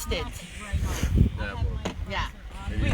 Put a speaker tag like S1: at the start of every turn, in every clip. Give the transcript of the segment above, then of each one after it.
S1: arrested. Yeah.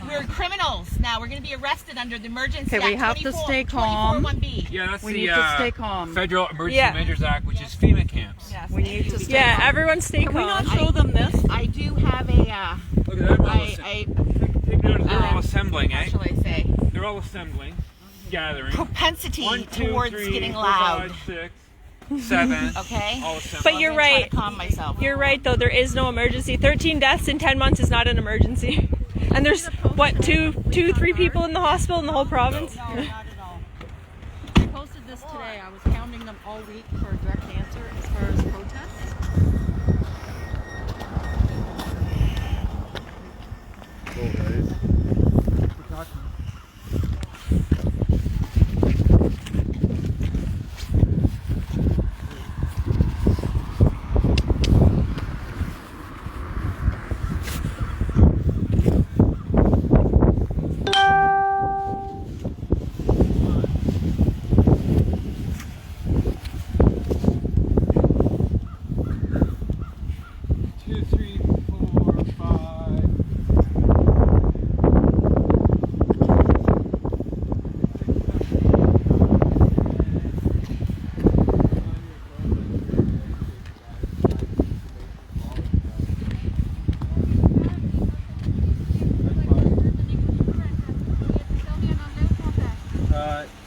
S1: We're criminals now. We're going to be arrested under the Emergency Act.
S2: Okay, we have to stay calm.
S1: 24(1)B.
S3: Yeah, that's
S2: We
S3: the
S2: need to stay calm.
S3: Federal Emergency Measures Act, which is FEMA camps.
S1: Yes.
S2: We need to stay
S4: Yeah,
S2: calm.
S4: everyone stay calm.
S2: Can we not show them this?
S1: I do have a,
S3: Look at that. Take notice, they're all assembling,
S1: how
S3: eh?
S1: shall I say,
S3: They're all assembling, gathering.
S1: propensity
S3: 1, 2,
S1: towards
S3: 3,
S1: getting
S3: 4,
S1: loud.
S3: 5, 6, 7.
S1: Okay?
S3: All assembling.
S4: But you're
S1: I'm gonna try
S4: right.
S1: to calm myself.
S4: You're right, though. There is no emergency. 13 deaths in 10 months is not an emergency. And there's, what, two, 3 people in the hospital in the whole province?
S2: No, not at all. I posted this today. I was counting them all week for a direct answer as far as protests.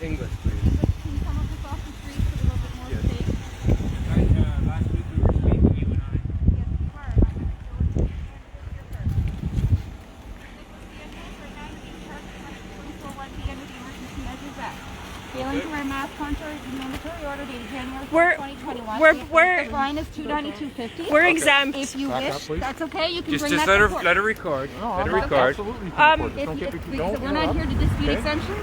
S5: English, please.
S6: Can you come up just off the street for a little bit more space?
S3: Last week we were speaking, you and I.
S6: Yes, you are. I'm not going to go into your car. Under the Emergency Measures Act. Failing to wear a mask contrary to the mandatory order dated January 2021. The fine is $292.50.
S4: We're exempt.
S6: If you wish, that's okay. You can
S3: Just
S6: bring that
S3: let
S6: to
S3: her
S6: court.
S3: record. Let her
S6: that's
S3: record.
S6: We're not here to dispute exemptions.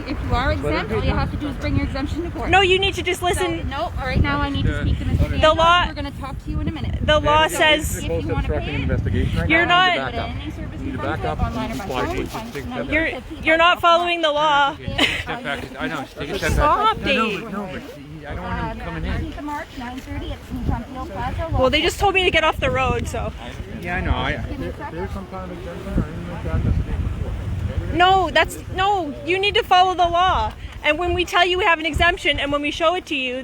S6: If you are exempt, all you have to do is bring your exemption to court.
S4: No, you need to just
S6: So,
S4: listen.
S6: no, right now I need to speak to Mr. Daniels.
S4: The law-
S6: We're going to talk to you in a minute.
S4: The law says
S6: If you want to pay it,
S5: investigation right
S4: You're
S5: now.
S4: not-
S5: Back up.
S6: any service
S5: You
S6: in
S5: need to
S6: front
S5: back
S6: of it,
S5: up.
S6: online or by phone, fine.
S4: you're not following the law.
S3: Step back. I know. Take a step back.
S4: Stop, Dave.
S5: No, but I don't want him coming in.
S6: 19th of March, 9:30 at St. John Field Plaza.
S4: Well, they just told me to get off the road, so.
S3: Yeah, I know.
S5: There's some kind of exemption or anything like that.
S4: No, you need to follow the law. And when we tell you we have an exemption and when we show it to you,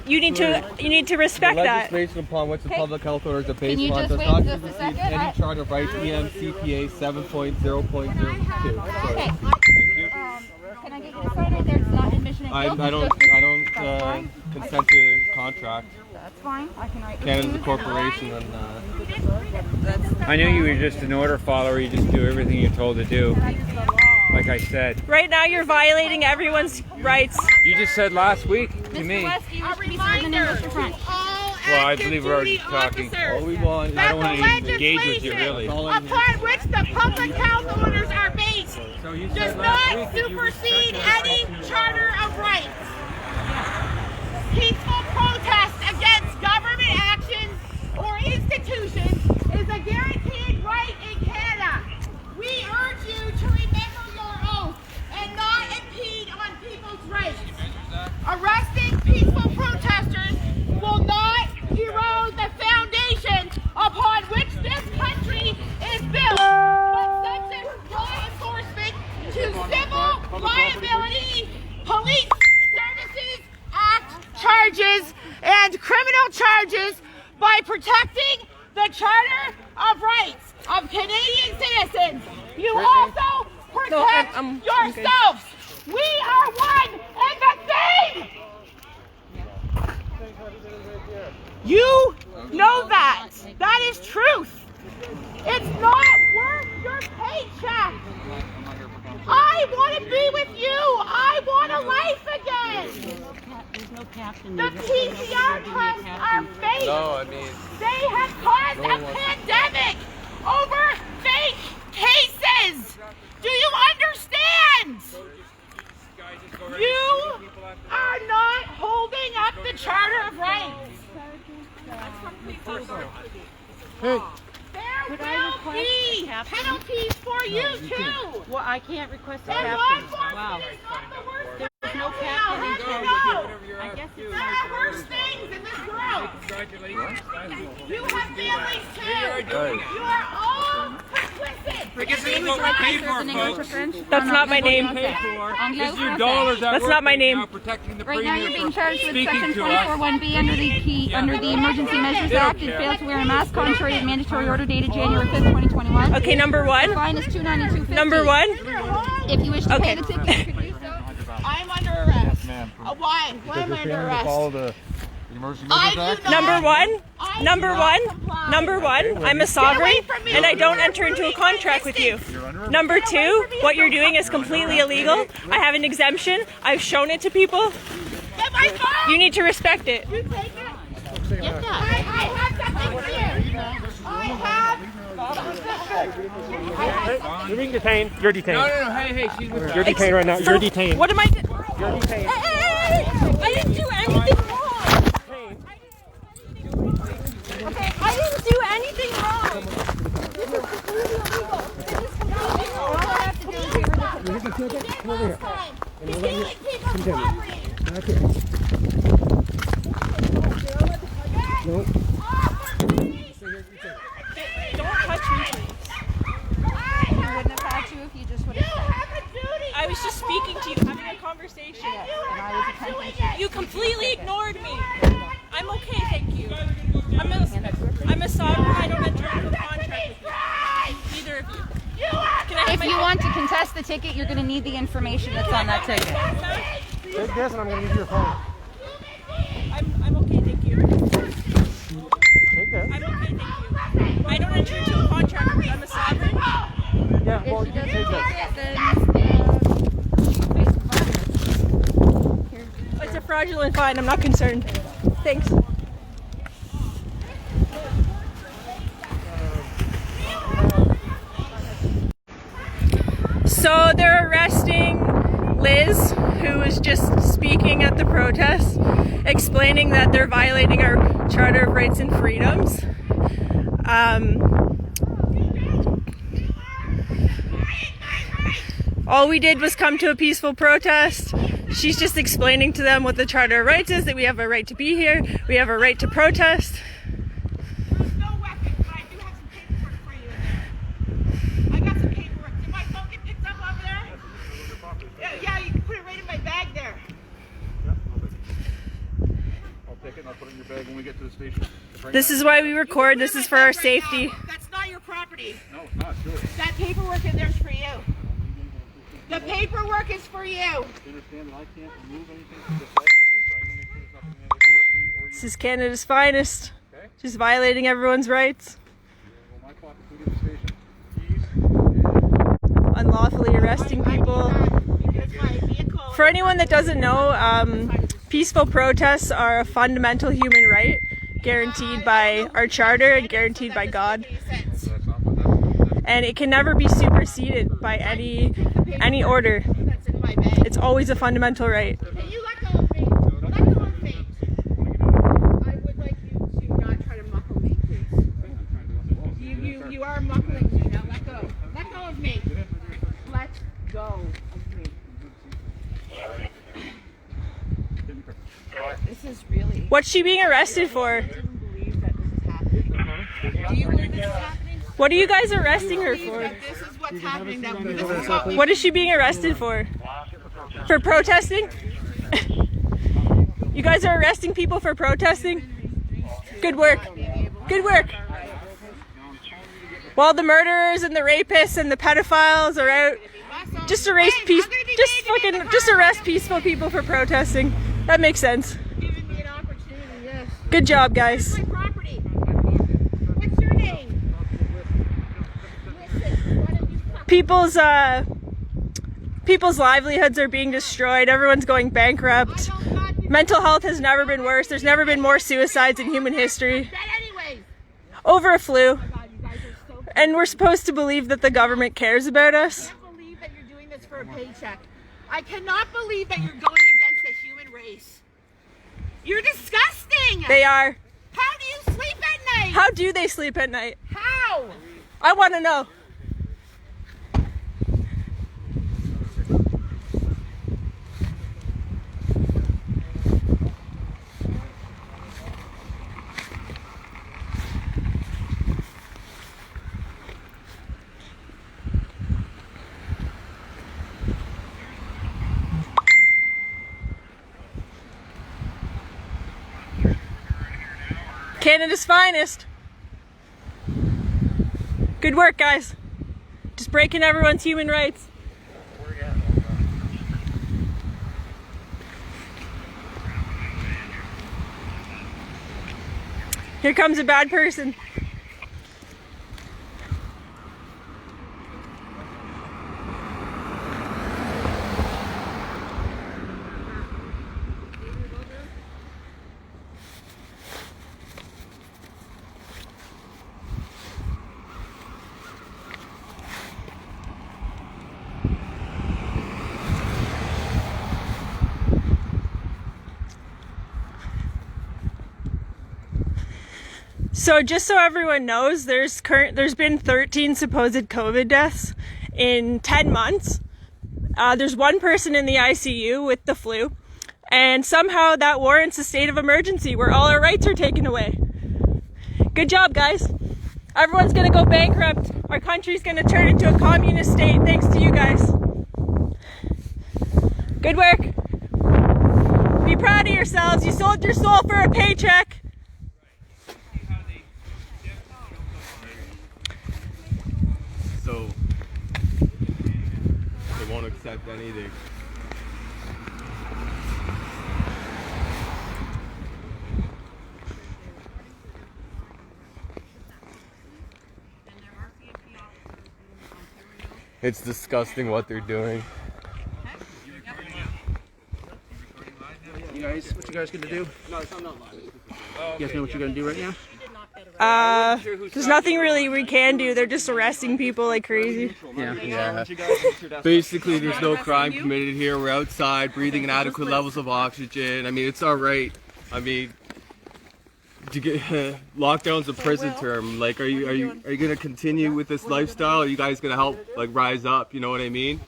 S4: you need to respect
S5: The
S4: that.
S5: legislation upon which the public health orders are based
S6: Can you
S5: upon
S6: just
S5: does
S6: wait
S5: not
S6: just a
S5: receive
S6: second?
S5: any charter of rights EMCPA 7.0.02.
S6: Okay. Can I get you to sign it? There's not admission and guilt.
S5: I don't consent to contract.
S6: That's fine. I can write
S5: Canada's a corporation and
S3: I knew you were just an order follower. You just do everything you're told to do. Like I said.
S4: Right now, you're violating everyone's rights.
S3: You just said last week to me.
S6: Mr. West, you wish to be served in English or French?
S3: Well, I believe we're already talking.
S5: all we want is
S3: I don't want to engage with you, really.
S1: Upon which the public health orders are based
S3: So you
S1: does
S3: said last
S1: not
S3: week that you
S1: supersede
S3: respect
S1: any charter of rights. Peaceful protest against government actions or institutions is a guaranteed right in Canada. We urge you to remember your oath and not impede on people's rights. Arresting peaceful protesters will not erode the foundation upon which this country is built, but subject law enforcement to civil liability, police services act charges, and criminal charges by protecting the Charter of Rights of Canadian citizens. You also protect
S4: I'm good.
S1: yourselves. We are one and the same. You know that. That is truth. It's not worth your paycheck. I want to be with you. I want a life again.
S2: There's no captain.
S1: The PCR tests are fake.
S5: no, I mean
S1: They have caused a pandemic over fake cases. Do you understand? You are not holding up the Charter of Rights. There will be penalties for you too.
S2: Well, I can't request a
S1: And
S2: captain.
S1: law enforcement
S2: Wow.
S1: is not the worst There's no cat getting killed. I guess there are worse things in this world.
S3: Congratulations.
S1: You have families too. You are all complicit.
S4: That's not my name.
S3: It's your dollars that
S4: That's not my name.
S3: protecting the
S6: Right now you're being charged with
S3: speaking
S6: section
S3: to us.
S6: 24(1)B under the Emergency Measures Act. It failed to wear a mask contrary to mandatory order dated January 5th, 2021.
S4: Okay, number one.
S6: The fine is $292.50.
S4: Number one.
S6: If you wish to
S4: Okay.
S6: pay the ticket, you can do so.
S1: I'm under arrest. Why? Why am I under arrest?
S5: Follow the emergency
S1: I
S5: measures
S1: do
S5: act.
S1: not.
S4: Number one.
S1: I do
S4: Number
S1: not
S4: one.
S1: comply.
S4: Number one. I'm a sovereign
S1: from me.
S4: and I don't
S1: You're
S4: enter into a
S1: ruining
S4: contract
S1: my
S4: with you.
S1: existence.
S4: Number two, what you're doing is completely illegal. I have an exemption. I've shown it to people.
S1: Get my phone.
S4: You need to respect it.
S1: You take it. Get that. I have something for you. I have.
S7: You're being detained. You're detained.
S3: No, hey, she's with
S7: You're detained right now. You're detained.
S4: What am I doing?
S7: You're detained.
S4: Hey, I didn't do anything wrong. Okay, I didn't do anything wrong. This is completely illegal. This is completely illegal.
S6: All I have to do is give her the
S7: Here's the ticket. Come over here.
S1: You're stealing people's
S7: Continue.
S1: property.
S7: Back here. No.
S4: Don't touch me, please.
S6: He wouldn't have had you if you just would
S1: You
S6: have said.
S1: have a duty.
S4: I was just speaking to you, having a conversation.
S6: And I was attempting to.
S4: You completely ignored me. I'm okay, thank you. I'm a sovereign. I don't enter into a contract with you. Neither of you. Can I have
S6: If
S4: my
S6: you
S4: phone
S6: want to contest the ticket, you're going to need the information that's on that ticket.
S4: back?
S7: Take this and I'm going to give you your phone.
S4: I'm okay, thank you.
S7: Take this.
S4: I'm okay, thank you. I don't enter into a contract with you. I'm a sovereign.
S7: Yeah, well,
S6: If she
S7: you
S6: doesn't
S7: take this.
S6: take it, then face violence.
S4: It's a fraudulent fine. I'm not concerned. Thanks. So they're arresting Liz, who was just speaking at the protest, explaining that they're violating our Charter of Rights and Freedoms. All we did was come to a peaceful protest. She's just explaining to them what the Charter of Rights is, that we have a right to be here, we have a right to protest.
S1: There's no weapons, but I do have some paperwork for you in there. I got some paperwork. Did my phone get picked up over there? Yeah, you can put it right in my bag there.
S5: I'll take it and I'll put it in your bag when we get to the station.
S4: This is why we record, this is for our safety.
S1: That's not your property.
S5: No, it's not. Sure.
S1: That paperwork in there's for you. The paperwork is for you.
S5: You understand that I can't remove anything from this life from you, so I need to make sure there's nothing in there that can hurt me or you.
S4: This is Canada's finest.
S5: Okay?
S4: Just violating everyone's rights.
S5: Well, my pocket food at the station. Keys.
S4: Unlawfully arresting people.
S1: Because my vehicle
S4: For anyone that doesn't know, peaceful protests are a fundamental human right, guaranteed by our charter and guaranteed by God. And it can never be superseded by any order.
S1: that's in my bag.
S4: It's always a fundamental right.
S1: Can you let go of me? Let go of me. I would like you to not try to muckle me, please. You are muckling me. Now let go. Let go of me. Let go of me. This is really.
S4: What's she being arrested for?
S1: I didn't believe that this is happening. Do you believe this is happening?
S4: What are you guys arresting her
S1: Believe
S4: for?
S1: that this is what's happening. That this is what we.
S4: What is she being arrested for? For protesting? You guys are arresting people for protesting? Good work. Good work. While the murderers and the rapists and the pedophiles are out, just arrest peaceful people for protesting. That makes sense.
S1: Giving me an opportunity. Yes.
S4: Good job, guys.
S1: My property. What's your name? Listen, why don't you fuck
S4: People's livelihoods are being destroyed. Everyone's going bankrupt. Mental health has never been worse. There's never been more suicides in human history.
S1: dead anyways.
S4: Over a flu.
S1: God, you guys are so.
S4: And we're supposed to believe that the government cares about us.
S1: I can't believe that you're doing this for a paycheck. I cannot believe that you're going against the human race. You're disgusting.
S4: They are.
S1: How do you sleep at night?
S4: How do they sleep at night?
S1: How?
S4: I want to know. Canada's finest. Good work, guys. Just breaking everyone's human rights. Here comes a bad person. So just so everyone knows, there's been 13 supposed COVID deaths in 10 months. There's one person in the ICU with the flu, and somehow that warrants a state of emergency where all our rights are taken away. Good job, guys. Everyone's gonna go bankrupt. Our country's gonna turn into a communist state thanks to you guys. Good work. Be proud of yourselves. You sold your soul for a paycheck.
S8: So they won't accept anything. It's disgusting what they're doing.
S5: You guys, what you guys gonna do? No, it's not live. You guys know what you're gonna do right now?
S4: There's nothing really we can do. They're just arresting people like crazy.
S8: Yeah. Basically, there's no crime committed here. We're outside, breathing inadequate levels of oxygen. I mean, it's all right. I mean, to get lockdown's a prison term. Like, are you gonna continue with this lifestyle? Are you guys gonna help like rise up? You know what I mean?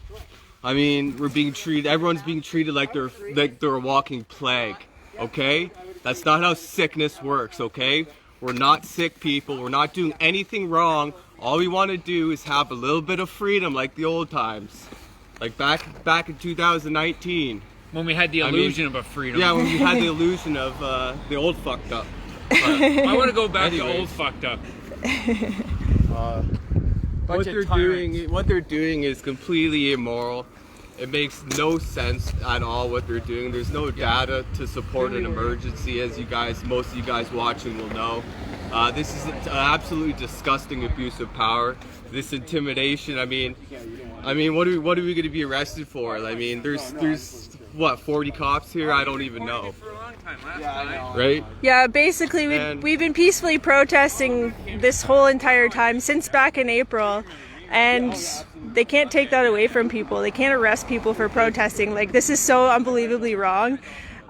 S8: I mean, we're being treated. Everyone's being treated like they're a walking plague. Okay, that's not how sickness works. Okay. We're not sick people. We're not doing anything wrong. All we want to do is have a little bit of freedom like the old times. Like back in 2019.
S3: When we had the illusion of a freedom.
S8: Yeah, when we had the illusion of the old fucked up.
S3: But I want to go back to old fucked up.
S8: What they're doing is completely immoral. It makes no sense at all what they're doing. There's no data to support an emergency, as most of you guys watching will know. This is an absolutely disgusting abuse of power. This intimidation. I mean, what are we going to be arrested for? I mean, there's what, 40 cops here? I don't even know. Right?
S4: Yeah, basically we've been peacefully protesting this whole entire time since back in April, and they can't take that away from people. They can't arrest people for protesting. Like, this is so unbelievably wrong,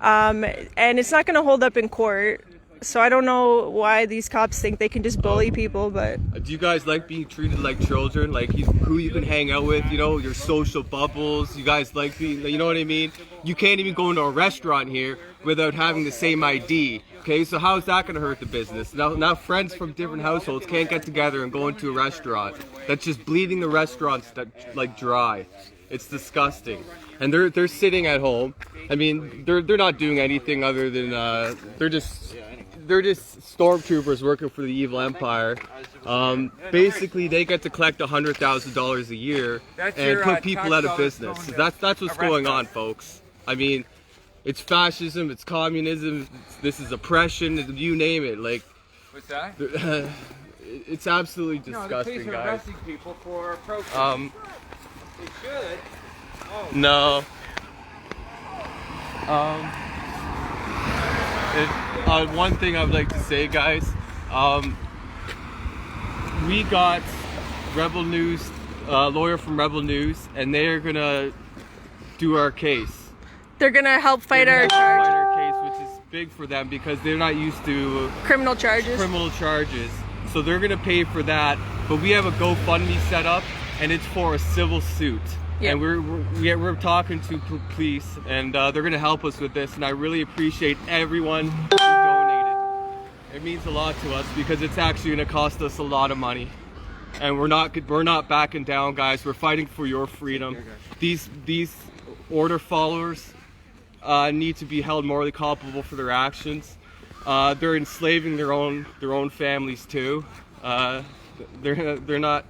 S4: and it's not going to hold up in court. So I don't know why these cops think they can just bully people, but...
S8: Do you guys like being treated like children? Like who you can hang out with, you know, your social bubbles? You guys like being, you know what I mean? You can't even go into a restaurant here without having the same ID. Okay, so how is that going to hurt the business? Now friends from different households can't get together and go into a restaurant. That's just bleeding the restaurants like dry. It's disgusting. And they're sitting at home. I mean, they're not doing anything other than they're just stormtroopers working for the evil empire. Basically, they get to collect $100,000 a year and put people out of business. So that's what's going on, folks. I mean, it's fascism, it's communism, this is oppression, you name it. Like,
S3: what's that?
S8: It's absolutely disgusting, guys.
S3: People for protest. They should. Oh.
S8: No. One thing I would like to say, guys, we got Rebel News, lawyer from Rebel News, and they are gonna do our case.
S4: They're gonna help fight our
S8: case, which is big for them because they're not used to
S4: criminal charges.
S8: So they're gonna pay for that. But we have a GoFundMe set up, and it's for a civil suit. Yep. And we're talking to police, and they're going to help us with this. And I really appreciate everyone who donated. It means a lot to us because it's actually going to cost us a lot of money. And we're not backing down, guys. We're fighting for your freedom. These order followers need to be held morally culpable for their actions. they're enslaving their own families too. They're not.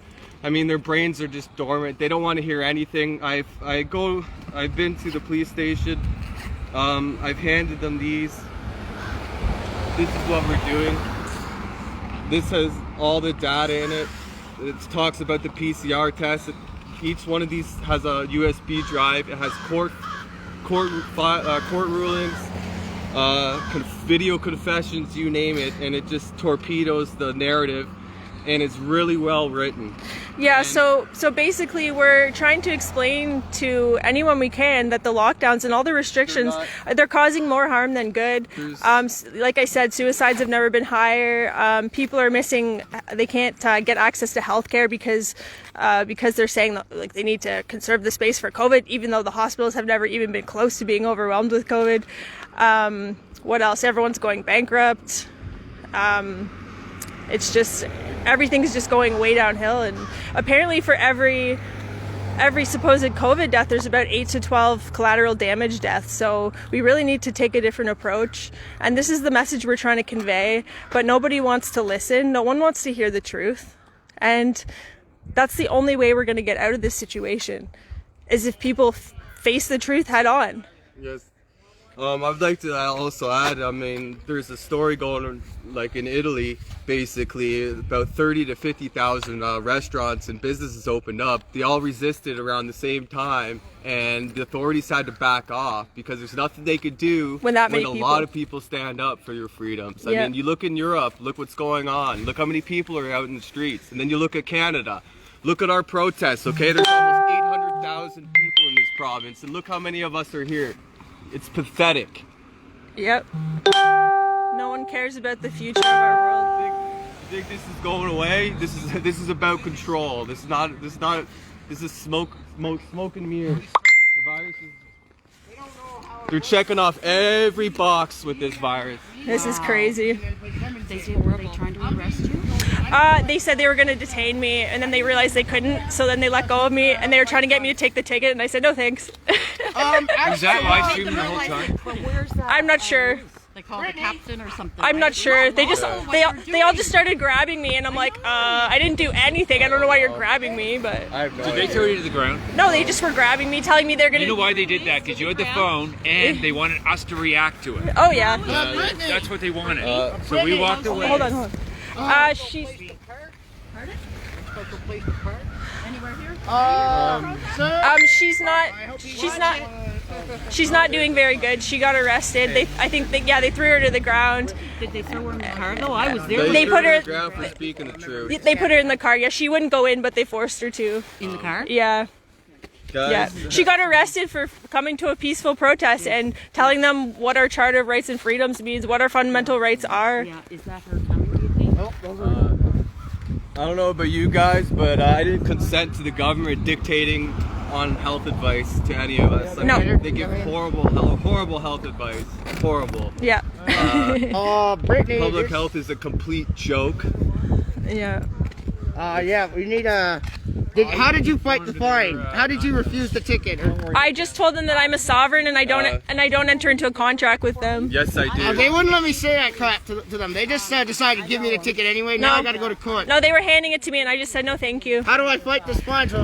S8: I mean, their brains are just dormant. They don't want to hear anything. I've been to the police station. I've handed them these. This is what we're doing. This has all the data in it. It talks about the PCR test. Each one of these has a USB drive. It has court rulings, video confessions, you name it, and it just torpedoes the narrative. And it's really well written.
S4: Yeah, so basically we're trying to explain to anyone we can that the lockdowns and all the restrictions, they're causing more harm than good. Like I said, suicides have never been higher. People are missing, they can't get access to healthcare because they're saying that, like, they need to conserve the space for COVID, even though the hospitals have never even been close to being overwhelmed with COVID. What else? Everyone's going bankrupt. It's just, everything's just going way downhill, and apparently for every supposed COVID death, there's about 8 to 12 collateral damage deaths. So we really need to take a different approach, and this is the message we're trying to convey, but nobody wants to listen. No one wants to hear the truth, and that's the only way we're going to get out of this situation, is if people face the truth head on.
S8: Yes. I'd like to also add, I mean, there's a story going on, like in Italy, basically, about 30 to 50,000 restaurants and businesses opened up. They all resisted around the same time, and the authorities had to back off because there's nothing they could do when a lot of people stand up for your freedoms. I mean, you look in Europe, look what's going on. Look how many people are out in the streets. And then you look at Canada. Look at our protests, okay? There's almost 800,000 people in this province, and look how many of us are here. It's pathetic.
S4: Yep. No one cares about the future of our world.
S8: You think this is going away? This is about control. This is smoke and mirrors. The virus is. They're checking off every box with this virus.
S4: This is crazy.
S2: Were they trying to arrest you?
S4: They said they were going to detain me, and then they realized they couldn't, so then they let go of me, and they were trying to get me to take the ticket, and I said no thanks.
S3: Is that live streaming the whole time?
S2: But where's that?
S4: I'm not sure.
S2: They called the captain or something.
S4: I'm not sure. They all just started grabbing me, and I'm like, I didn't do anything. I don't know why you're grabbing me, but.
S3: Did they throw you to the ground?
S4: No, they just were grabbing me, telling me they're gonna.
S3: You know why they did that? Because you had the phone, and they wanted us to react to it.
S4: Oh yeah.
S3: That's what they wanted. So we walked away.
S4: Hold on. She's.
S2: Anywhere here?
S4: She's not doing very good. She got arrested. They threw her to the ground.
S2: Did they throw her in the car? No, I was there.
S4: They put her.
S8: to the ground for speaking the truth.
S4: They put her in the car. Yeah, she wouldn't go in, but they forced her to.
S2: In the car?
S4: Yeah.
S8: Guys,
S4: Yeah, she got arrested for coming to a peaceful protest and telling them what our Charter of Rights and Freedoms means, what our fundamental rights are.
S2: Yeah, is that her coming, do you think?
S8: I don't know about you guys, but I didn't consent to the government dictating on health advice to any of us. Like,
S4: No.
S8: They give horrible health advice. Horrible.
S4: Yeah.
S7: Brittany.
S8: Public health is a complete joke.
S4: Yeah.
S7: Yeah, we need a. How did you fight the fine? How did you refuse the ticket?
S4: I just told them that I'm a sovereign and I don't enter into a contract with them.
S8: Yes, I did.
S7: They wouldn't let me say that crap to them. They just decided to give me the ticket anyway. Now
S4: No.
S7: I got to go to court.
S4: No, they were handing it to me and I just said no, thank you.
S7: How do I fight this fine? So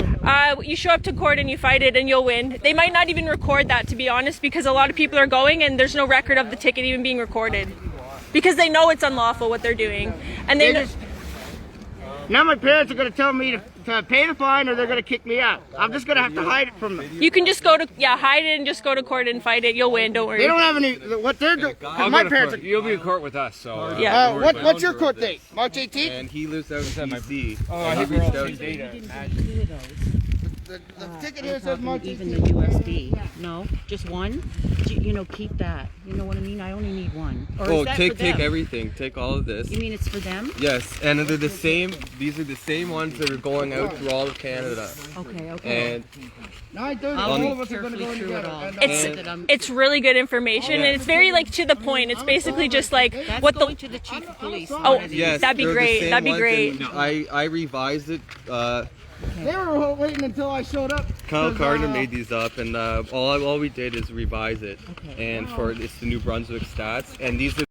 S4: You show up to court and you fight it and you'll win. They might not even record that, to be honest, because a lot of people are going and there's no record of the ticket even being recorded, because they know it's unlawful what they're doing, and they know.
S7: now my parents are going to tell me to pay the fine, or they're going to kick me out. I'm just going to have to hide it from them.
S4: You can just hide it and just go to court and fight it. You'll win. Don't worry.
S7: They don't have any. What they're doing. My parents are.
S3: You'll be in court with us, so.
S4: Yeah.
S7: What's your court date? March 18th?
S8: And he lives out in DC.
S3: Oh, I think we're all seeing data.
S7: The ticket here says March 18th.
S2: Even the USB. No, just one. Keep that. You know what I mean? I only need one. Or is that
S8: take
S2: for them?
S8: everything. Take all of this.
S2: You mean it's for them?
S8: Yes, and they're the same. These are the same ones that are going out through all of Canada.
S2: Okay.
S8: And
S7: 9:30. All of us are going to go together.
S4: It's really good information and it's very to the point. It's basically just like
S2: That's
S4: what
S2: going
S4: the.
S2: to the chief of police.
S4: Oh,
S8: yes,
S4: that'd be
S8: they're the
S4: great.
S8: same
S4: That'd be
S8: ones,
S4: great.
S8: and I revised it.
S7: They were waiting until I showed up.
S8: Kyle Gardner made these up, and all we did is revise it. And it's the New Brunswick stats, and these are